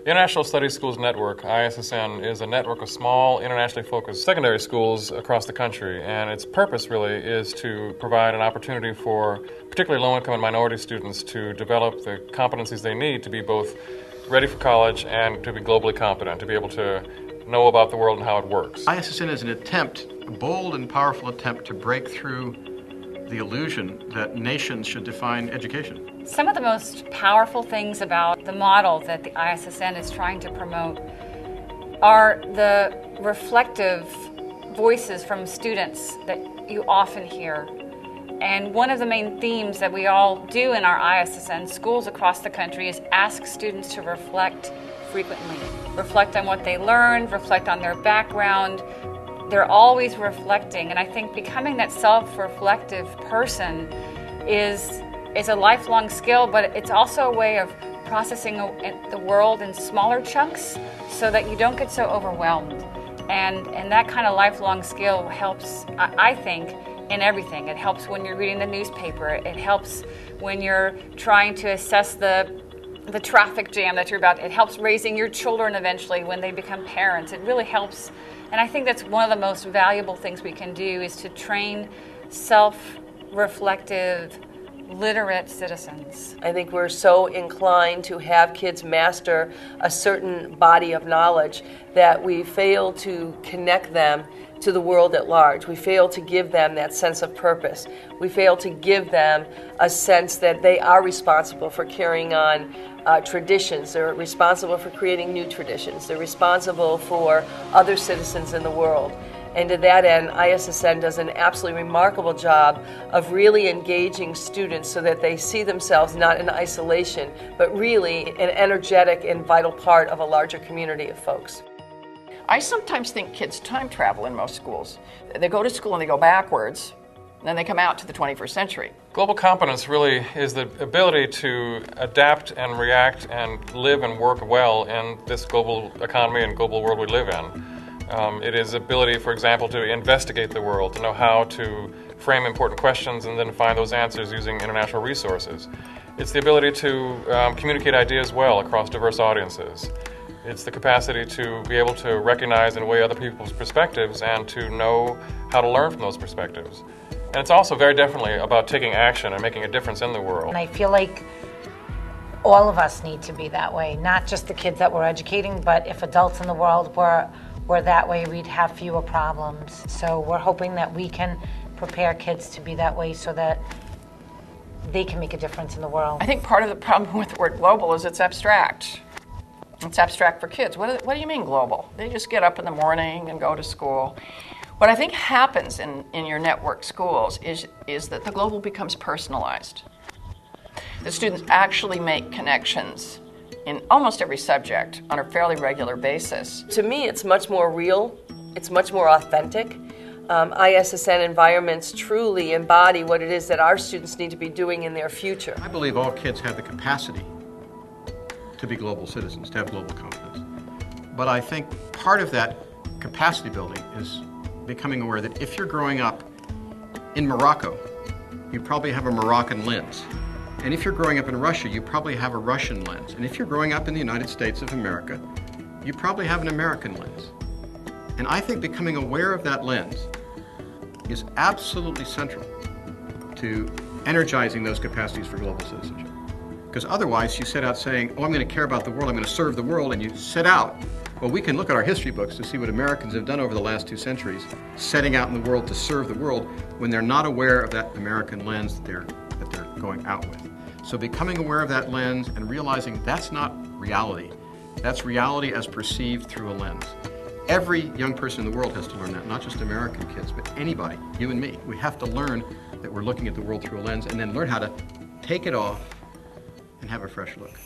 The International Studies Schools Network, ISSN, is a network of small, internationally focused secondary schools across the country, and its purpose really is to provide an opportunity for particularly low-income and minority students to develop the competencies they need to be both ready for college and to be globally competent, to be able to know about the world and how it works. ISSN is an attempt, a bold and powerful attempt to break through the illusion that nations should define education. Some of the most powerful things about the model that the ISSN is trying to promote are the reflective voices from students that you often hear. And one of the main themes that we all do in our ISSN schools across the country is ask students to reflect frequently. Reflect on what they learned, reflect on their background. They're always reflecting, and I think becoming that self-reflective person is a lifelong skill, but it's also a way of processing the world in smaller chunks so that you don't get so overwhelmed. And that kind of lifelong skill helps, I think, in everything. It helps when you're reading the newspaper. It helps when you're trying to assess the traffic jam that you're about. It helps raising your children eventually when they become parents. It really helps. And I think that's one of the most valuable things we can do is to train self-reflective, literate citizens. I think we're so inclined to have kids master a certain body of knowledge that we fail to connect them to the world at large. We fail to give them that sense of purpose. We fail to give them a sense that they are responsible for carrying on traditions. They're responsible for creating new traditions. They're responsible for other citizens in the world. And to that end, ISSN does an absolutely remarkable job of really engaging students so that they see themselves not in isolation, but really an energetic and vital part of a larger community of folks. I sometimes think kids time travel in most schools. They go to school and they go backwards, and then they come out to the 21st century. Global competence really is the ability to adapt and react and live and work well in this global economy and global world we live in. It is ability, for example, to investigate the world, to know how to frame important questions and then find those answers using international resources. It's the ability to communicate ideas well across diverse audiences. It's the capacity to be able to recognize and weigh other people's perspectives and to know how to learn from those perspectives. And it's also very definitely about taking action and making a difference in the world. And I feel like all of us need to be that way, not just the kids that we're educating, but if adults in the world were that way, we'd have fewer problems. So we're hoping that we can prepare kids to be that way so that they can make a difference in the world. I think part of the problem with the word global is it's abstract. It's abstract for kids. What do you mean global? They just get up in the morning and go to school. What I think happens in your network schools is that the global becomes personalized. The students actually make connections in almost every subject on a fairly regular basis. To me, it's much more real. It's much more authentic. ISSN environments truly embody what it is that our students need to be doing in their future. I believe all kids have the capacity to be global citizens, to have global competence. But I think part of that capacity building is becoming aware that if you're growing up in Morocco, you probably have a Moroccan lens. And if you're growing up in Russia, you probably have a Russian lens. And if you're growing up in the United States of America, you probably have an American lens. And I think becoming aware of that lens is absolutely central to energizing those capacities for global citizenship. Because otherwise you set out saying, oh, I'm going to care about the world, I'm going to serve the world, and you set out. Well, we can look at our history books to see what Americans have done over the last 2 centuries, setting out in the world to serve the world when they're not aware of that American lens that they're going out with. So becoming aware of that lens and realizing that's not reality. That's reality as perceived through a lens. Every young person in the world has to learn that, not just American kids, but anybody, you and me. We have to learn that we're looking at the world through a lens and then learn how to take it off and have a fresh look.